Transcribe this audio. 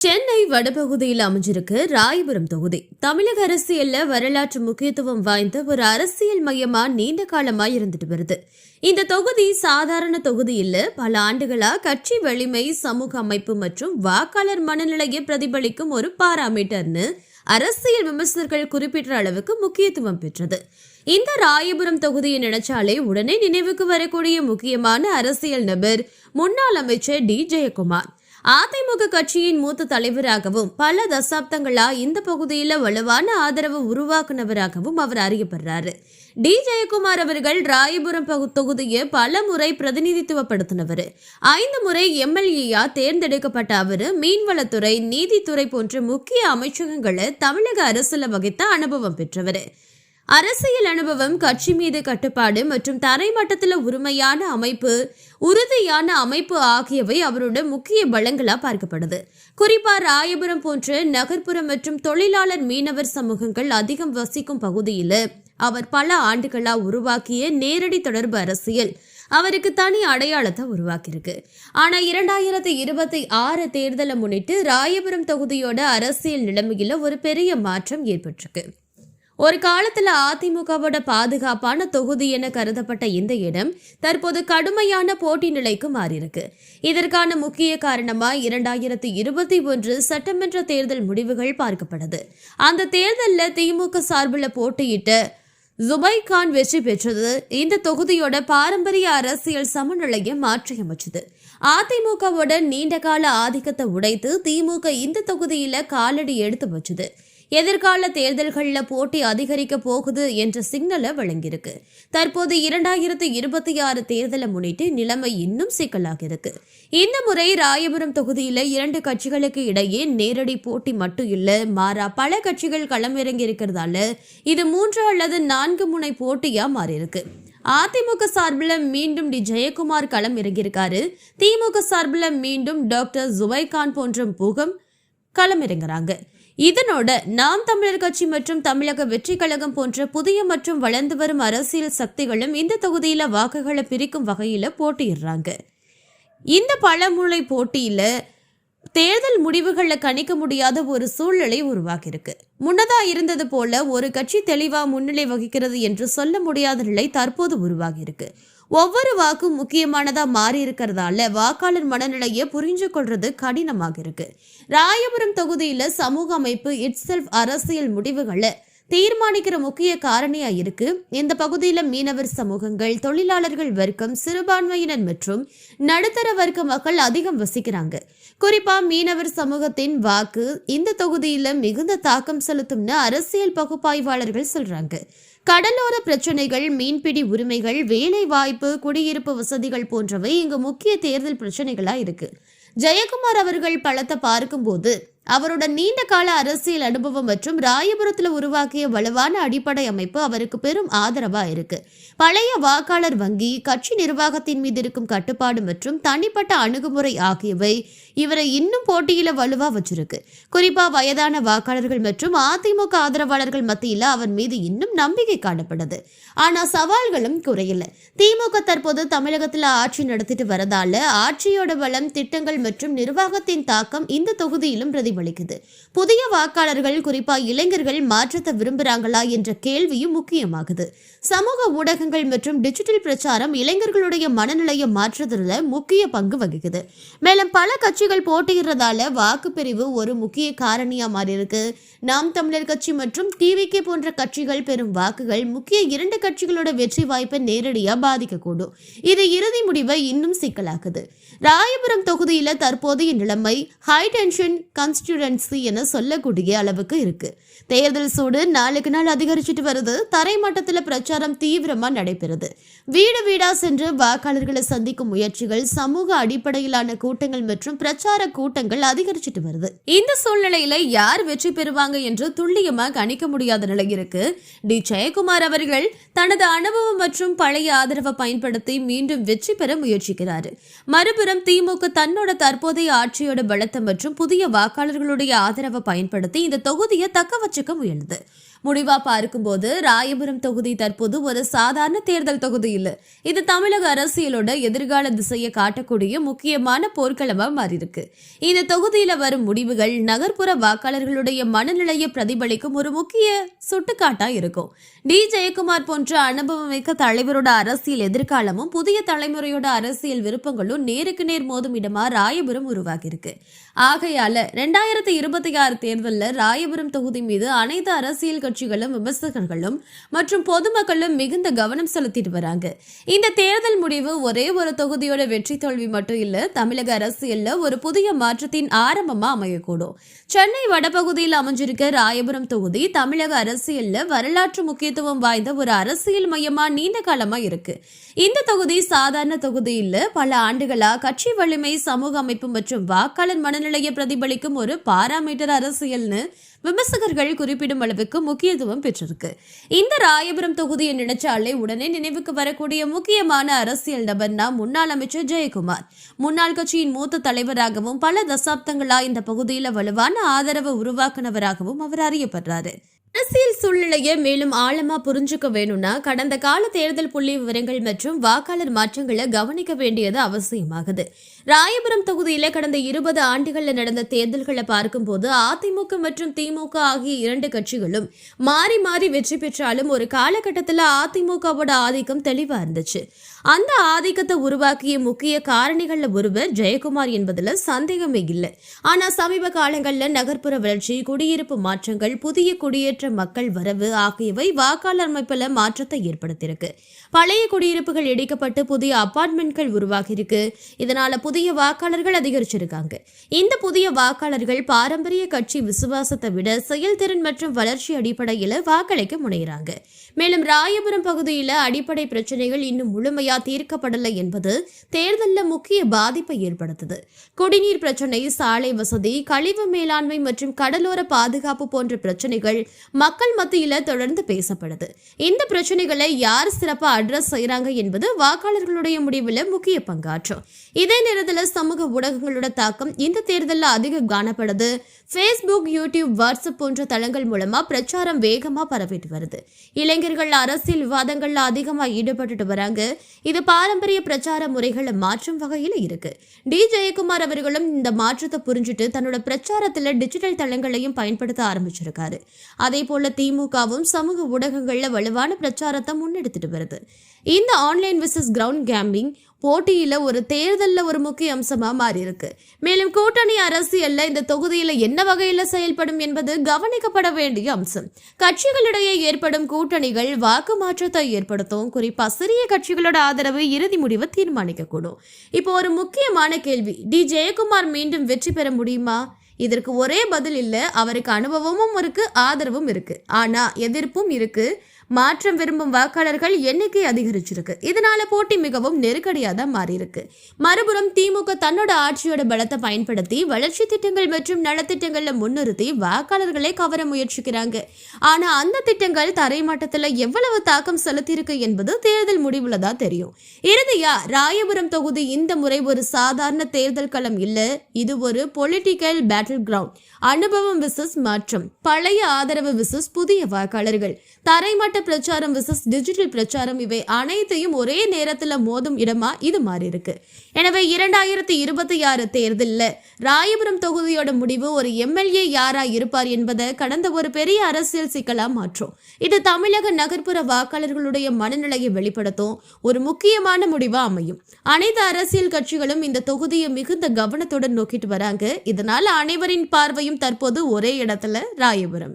சென்னை வடபகுதியில் அமைஞ்சிருக்கு ராயபுரம் தொகுதி. தமிழக அரசியல்ல வரலாற்று முக்கியத்துவம் வாய்ந்த ஒரு அரசியல் மையமா நீண்ட காலமா இருந்துட்டு வருது. இந்த தொகுதி சாதாரண தொகுதி இல்ல. பல ஆண்டுகளா கட்சி வலிமை, சமூக அமைப்பு மற்றும் வாக்காளர் மனநிலையை பிரதிபலிக்கும் ஒரு பாராமீட்டர்னு அரசியல் விமர்சகர்கள் குறிப்பிட்ட அளவுக்கு முக்கியத்துவம் பெற்றது. இந்த ராயபுரம் தொகுதியை நினைச்சாலே உடனே நினைவுக்கு வரக்கூடிய முக்கியமான அரசியல் நபர் முன்னாள் அமைச்சர் டி ஜெயக்குமார். அதிமுக கட்சியின் மூத்த தலைவராகவும் பல தசாப்தங்களா இந்த பகுதியில வலுவான ஆதரவு உருவாக்குனவராகவும் அவர் அறியப்படுறாரு. டி ஜெயக்குமார் அவர்கள் ராயபுரம் தொகுதியை பல முறை பிரதிநிதித்துவப்படுத்தினவர். 5 முறை எம்எல்ஏயா தேர்ந்தெடுக்கப்பட்ட அவர் மீன்வளத்துறை, நீதித்துறை போன்ற முக்கிய அமைச்சகங்களை தமிழக அரசுல வகித்த அனுபவம் பெற்றவர். அரசியல் அனுபவம், கட்சி மீது கட்டுப்பாடு மற்றும் தரைமட்டத்தில் உறுதியான அமைப்பு ஆகியவை அவரோட முக்கிய பலங்களா பார்க்கப்படுது. குறிப்பா ராயபுரம் போன்ற நகர்ப்புற மற்றும் தொழிலாளர் மீனவர் சமூகங்கள் அதிகம் வசிக்கும் பகுதியில அவர் பல ஆண்டுகளா உருவாக்கிய நேரடி தொடர்பு அரசியல் அவருக்கு தனி அடையாளத்தை உருவாக்கியிருக்கு. ஆனா 2026 தேர்தலை முன்னிட்டு ராயபுரம் தொகுதியோட அரசியல் நிலைமையில ஒரு பெரிய மாற்றம் ஏற்பட்டிருக்கு. ஒரு காலத்துல அதிமுகவோட பாதுகாப்பான தொகுதி என கருதப்பட்ட இந்த இடம் தற்போது கடுமையான போட்டி நிலைக்கு மாறியிருக்கு. இதற்கான முக்கிய காரணமா 2021 சட்டமன்ற தேர்தல் முடிவுகள் பார்க்கப்படுது. அந்த தேர்தலில் திமுக சார்பில் போட்டியிட்ட ஜுபைர்கான் வெற்றி பெற்றது இந்த தொகுதியோட பாரம்பரிய அரசியல் சமநிலையை மாற்றியமைச்சது. அதிமுகவோட நீண்டகால ஆதிக்கத்தை உடைத்து திமுக இந்த தொகுதியில காலடி எடுத்து வச்சது. எதிர்கால தேர்தல்களில் போட்டி அதிகரிக்க போகுது என்ற சிக்னலை வழங்கியிருக்கு. தற்போது 2026 தேர்தலை முன்னிட்டு நிலைமை இன்னும் சிக்கலாக இருக்கு. இந்த முறை ராயபுரம் தொகுதியில 2 கட்சிகளுக்கு இடையே நேரடி போட்டி மட்டும் இல்ல, மாறா பல கட்சிகள் களமிறங்கி இருக்கிறதால இது 3 அல்லது 4 முனை போட்டியா மாறியிருக்கு. அதிமுக சார்பில் மீண்டும் டி ஜெயக்குமார் களம் இறங்கியிருக்காரு. திமுக சார்பில் மீண்டும் டாக்டர் ஜுபைர்கான் போன்ற முகம் களமிறங்குறாங்க. இதனோட நாம் தமிழர் கட்சி மற்றும் தமிழக வெற்றி கழகம் போன்ற புதிய மற்றும் வளர்ந்து வரும் அரசியல் சக்திகளும் இந்த தொகுதியில வாக்குகளை பிரிக்கும் வகையில போட்டியிடுறாங்க. இந்த பலமுறை போட்டியில தேர்தல் முடிவுகளை கணிக்க முடியாத ஒரு சூழ்நிலை உருவாகியிருக்கு. முன்னதா இருந்தது போல ஒரு கட்சி தெளிவா முன்னிலை வகிக்கிறது என்று சொல்ல முடியாத நிலை தற்போது உருவாகியிருக்கு. ஒவ்வொரு வாக்கும் முக்கியமானதா மாறி இருக்கிறதால வாக்காளர் மனநிலையை புரிஞ்சு கொள்றது கடினமாக இருக்கு. ராயபுரம் தொகுதியில சமூக அமைப்பு இட்செல்ஃப் அரசியல் முடிவுகளை தீர்மானிக்கிற முக்கிய காரணியா இருக்கு. இந்த பகுதியில மீனவர் சமூகங்கள், தொழிலாளர்கள் வர்க்கம், சிறுபான்மையினர் மற்றும் நடுத்தர வர்க்க மக்கள் அதிகம் வசிக்கிறாங்க. குறிப்பா மீனவர் சமூகத்தின் வாக்கு இந்த தொகுதியில மிகுந்த தாக்கம் செலுத்தும்னு அரசியல் பகுப்பாய்வாளர்கள் சொல்றாங்க. கடலோர பிரச்சனைகள், மீன்பிடி உரிமைகள், வேலை வாய்ப்பு, குடியிருப்பு வசதிகள் போன்றவை இங்கு முக்கிய தேர்தல் பிரச்சனைகளா இருக்கு. ஜெயக்குமார் அவர்கள் பலத்தை பார்க்கும்போது அவரோட நீண்ட கால அரசியல் அனுபவம் மற்றும் ராயபுரத்தில் உருவாக்கிய வலுவான அடிப்படை அமைப்பு அவருக்கு பெரும் ஆதரவா இருக்கு. பழைய வாக்காளர் வங்கி, கட்சி நிர்வாகத்தின் மீது இருக்கும் கட்டுப்பாடு மற்றும் தனிப்பட்ட அணுகுமுறை ஆகியவை இவரை இன்னும் போட்டியில வலுவா வச்சிருக்கு. குறிப்பா வயதான வாக்காளர்கள் மற்றும் அதிமுக ஆதரவாளர்கள் மத்தியில அவர் மீது இன்னும் நம்பிக்கை காணப்படுது. ஆனா சவால்களும் குறையல. திமுக தற்போது தமிழகத்துல ஆட்சி நடத்திட்டு வரதால ஆட்சியோட பலம், திட்டங்கள் மற்றும் நிர்வாகத்தின் தாக்கம் இந்த தொகுதியிலும் பிரதிபலிக்குது. புதிய வாக்காளர்கள், குறிப்பா இளைஞர்கள் மாற்றத்தை விரும்புறாங்களா என்ற கேள்வியும் முக்கியமாகுது. சமூக ஊடகங்கள் மற்றும் டிஜிட்டல் பிரச்சாரம் இளைஞர்களுடைய மனநிலையை மாற்றுறதுல முக்கிய பங்கு வகிக்குது. மேலும் பல கட்சிகள் போட்டியிடுறதால வாக்குப்பிரிவு ஒரு முக்கிய காரணியா மாறி இருக்கு. நாம் தமிழர் கட்சி மற்றும் டிவிகே போன்ற கட்சிகள் பெறும் வாக்குகள் முக்கிய 2 கட்சிகளோட வெற்றி வாய்ப்பை நேரடியா பாதிக்கக்கூடும். இது இறுதி முடிவை இன்னும் சிக்கலாக்குது. ராயபுரம் தொகுதியில தற்போதைய நிலைமை ஹை டென்ஷன் கான்ஸ்டிட்யூன்சி என சொல்லக்கூடிய அளவுக்கு இருக்கு. தேர்தல் சூடு நாளுக்கு நாள் அதிகரிச்சுட்டு வருது. தரைமட்டத்தில் பிரச்சாரம் தீவிரமா நடைபெறுது. வீடு வீடா சென்று வாக்காளர்களை சந்திக்கும் முயற்சிகள், சமூக அடிப்படையிலான கூட்டங்கள் மற்றும் பிரச்சார கூட்டங்கள் அதிகரிச்சுட்டு வருது. இந்த சூழ்நிலையில யார் வெற்றி பெறுவாங்க என்று துல்லியமா கணிக்க முடியாத நிலை இருக்கு. டி ஜெயக்குமார் அவர்கள் தனது அனுபவம் மற்றும் பழைய ஆதரவை பயன்படுத்தி மீண்டும் வெற்றி பெற முயற்சிக்கிறார். மறுபுறம் திமுக தன்னோட தற்போதைய ஆட்சியோட பலத்தை மற்றும் புதிய வாக்காளர்களுடைய ஆதரவை பயன்படுத்தி இந்த தொகுதியை தக்க வச்சுக்க முயலுது. முடிவா பார்க்கும்போது ராயபுரம் தொகுதி தற்போது ஒரு சாதாரண தேர்தல் தொகுதி இல்ல. இது தமிழக அரசியலோட எதிர்கால திசையை காட்டக்கூடிய முக்கியமான போர்க்களமா மாறியிருக்கு. இந்த தொகுதியில வரும் முடிவுகள் நகர்ப்புற வாக்காளர்களுடைய மனநிலையை பிரதிபலிக்கும் ஒரு முக்கிய சுட்டுக்காட்டா இருக்கும். ஜெயக்குமார் போன்ற அனுபவமிக்க தலைவரோட அரசியல் எதிர்காலமும் புதிய தலைமுறையோட அரசியல் விருப்பங்களும் நேருக்கு நேர் மோதும் இடமா ராயபுரம் உருவாகியிருக்கு. ஆகையால 2026 தேர்தலில் ராயபுரம் தொகுதி மீது அனைத்து அரசியல் கட்சிகளும் விமர்சகர்களும் மற்றும் பொதுமக்களும் மிகுந்த கவனம் செலுத்திட்டு வராங்க. இந்த தேர்தல் முடிவு ஒரே ஒரு தொகுதியோட வெற்றி தோல்வி மட்டும் இல்ல, தமிழக அரசியல்ல ஒரு புதிய மாற்றத்தின் ஆரம்பமா அமையக்கூடும். சென்னை வடபகுதியில் அமைஞ்சிருக்க ராயபுரம் தொகுதி தமிழக அரசியல்ல வரலாற்று முக்கியத்துவம் வாய்ந்த ஒரு அரசியல் மையமா நீண்ட காலமா இருக்கு. இந்த தொகுதி சாதாரண தொகுதி இல்ல, பல ஆண்டுகளா கட்சி வலிமை, சமூக அமைப்பு மற்றும் வாக்காளர் மனநிலையை பிரதிபலிக்கும் ஒரு பாராமீட்டர் அரசியல்னு விமர்சகர்கள் குறிப்பிடும் அளவுக்கு முக்கியத்துவம் பெற்றிருக்கு. இந்த ராயபுரம் தொகுதியை நினைச்சாலே உடனே நினைவுக்கு வரக்கூடிய முக்கியமான அரசியல் நபர்னா முன்னாள் அமைச்சர் ஜெயக்குமார். முன்னாள் கட்சியின் மூத்த தலைவராகவும் பல தசாப்தங்களா இந்த பகுதியில வலுவான ஆதரவு உருவாக்குனவராகவும் அவர் அறியப்படுறாரு. அரசியல் சூழ்நிலையை மேலும் ஆழமா புரிஞ்சுக்க வேணும்னா கடந்த கால தேர்தல் புள்ளி விவரங்கள் மற்றும் வாக்காளர் மாற்றங்களை கவனிக்க வேண்டியது அவசியமாகுது. ராயபுரம் தொகுதியில கடந்த 20 ஆண்டுகள்ல நடந்த தேர்தல்களை பார்க்கும்போது அதிமுக மற்றும் திமுக ஆகிய இரண்டு கட்சிகளும் மாறி மாறி வெற்றி பெற்றாலும் ஒரு காலகட்டத்தில் அதிமுகவோட ஆதிக்கம் தெளிவா இருந்துச்சு. அந்த ஆதிக்கத்தை உருவாக்கிய முக்கிய காரணிகள்ல ஒருவர் ஜெயக்குமார் என்பதுல சந்தேகமே இல்லை. ஆனா சமீப காலங்கள்ல நகர்ப்புற வளர்ச்சி, குடியிருப்பு மாற்றங்கள், புதிய குடியேற்ற மக்கள் வரவு ஆகியவை வாக்காளர் அமைப்புல மாற்றத்தை ஏற்படுத்தியிருக்கு. பழைய குடியிருப்புகள் இடிக்கப்பட்டு புதிய அபார்ட்மெண்ட்கள் உருவாகியிருக்கு. இதனால புதிய வாக்காளர்கள் அதிகரிச்சிருக்காங்க. இந்த புதிய வாக்காளர்கள் பாரம்பரிய கட்சி விசுவாசத்தை விட செயல்திறன் மற்றும் வளர்ச்சி அடிப்படையில் வாக்களிக்க முனைகிறாங்க. மேலும் ராயபுரம் பகுதியில் அடிப்படை பிரச்சனைகள் இன்னும் முழுமையா தீர்க்கப்படலை என்பது தேர்தலில் முக்கிய பாதிப்பை ஏற்படுத்துது. குடிநீர் பிரச்சனை, சாலை வசதி, கழிவு மேலாண்மை மற்றும் கடலோர பாதுகாப்பு போன்ற பிரச்சனைகள் மக்கள் மத்தியில தொடர்ந்து பேசப்படுது. இந்த பிரச்சனைகளை யார் சிறப்பா அட்ரஸ் செய்யறாங்க என்பது வாக்காளர்களுடைய முடிவில் முக்கிய பங்காற்றும். இதே நேரத்தில் சமூக ஊடகங்களோட தாக்கம் இந்த தேர்தலில் அதிகம் காணப்படுது. Facebook, YouTube, WhatsApp போன்ற தளங்கள் மூலமா பிரச்சாரம் வேகமா பரவிட்டு வருது. இளைஞர்கள் அரசியல் விவாதங்கள்ல அதிகமா ஈடுபட்டு வராங்க. இது பாரம்பரிய பிரச்சார முறைகளை மாற்றும் வகையில இருக்கு. ஜெயக்குமார் அவர்களும் இந்த மாற்றத்தை புரிஞ்சுட்டு தன்னோட பிரச்சாரத்துல டிஜிட்டல் தளங்களையும் பயன்படுத்த ஆரம்பிச்சிருக்காரு. அதே போல திமுகவும் சமூக ஊடகங்கள்ல வலுவான பிரச்சாரத்தை முன்னெடுத்துட்டு வருது. இந்த ஆன்லைன் விசஸ் கிரவுண்ட் கேம்பிங் போட்டியில ஒரு தேர்தலில் ஒரு முக்கிய அம்சமா மாறி இருக்கு. மேலும் கூட்டணி அரசியல்ல இந்த தொகுதியில என்ன வகையில செயல்படும் என்பது கவனிக்கப்பட வேண்டிய அம்சம். கட்சிகளிடையே ஏற்படும் கூட்டணிகள் வாக்கு மாற்றத்தை ஏற்படுத்தும். குறிப்பா சிறிய கட்சிகளோட ஆதரவு இறுதி முடிவை தீர்மானிக்க கூடும். இப்போ ஒரு முக்கியமான கேள்வி, ஜெயக்குமார் மீண்டும் வெற்றி பெற முடியுமா? இதற்கு ஒரே பதில் இல்ல. அவருக்கு அனுபவமும் இருக்கு, ஆதரவும் இருக்கு, ஆனா எதிர்ப்பும் இருக்கு. மாற்றம் விரும்பும் வாக்காளர்கள் எண்ணிக்கை அதிகரிச்சிருக்கு. இதனால போட்டி மிகவும் நெருக்கடியா தான் மாறி இருக்கு. மறுபுறம் திமுக தன்னோட ஆட்சியோட பலத்தை பயன்படுத்தி வளர்ச்சி திட்டங்கள் மற்றும் நலத்திட்டங்கள்ல முன்னிறுத்தி வாக்காளர்களை கவர முயற்சிக்கிறாங்க. ஆனா அந்த திட்டங்கள் தரைமட்டத்துல எவ்வளவு தாக்கம் செலுத்தியிருக்கு என்பது தேர்தல் முடிவுல தான் தெரியும். இறுதியா ராயபுரம் தொகுதி இந்த முறை ஒரு சாதாரண தேர்தல் களம் இல்ல, இது ஒரு பொலிட்டிக்கல் பேட்டில் கிரவுண்ட். அனுபவம் விசஸ் மாற்றம், பழைய ஆதரவு விசஸ் புதிய வாக்காளர்கள், தரைமட்ட பிரச்சாரம் விசஸ் டிஜிட்டல் பிரச்சாரம், இவை அனைத்தையும் ஒரே நேரத்துல மோதும் இடமா இது மாறி இருக்கு. எனவே 2026 தேர்தலில் ராயபுரம் தொகுதியோட முடிவு ஒரு எம்எல்ஏ யாரா இருப்பார் என்பதை கடந்த ஒரு பெரிய அரசியல் சிக்கலா மாற்றும். இது தமிழக நகர்ப்புற வாக்காளர்களுடைய மனநிலையை வெளிப்படுத்தும் ஒரு முக்கியமான முடிவா அமையும். அனைத்து அரசியல் கட்சிகளும் இந்த தொகுதியை மிகுந்த கவனத்துடன் நோக்கிட்டு வராங்க. இதனால அனைவரின் பார்வையும் தற்போது ஒரே இடத்துல ராயபுரம்.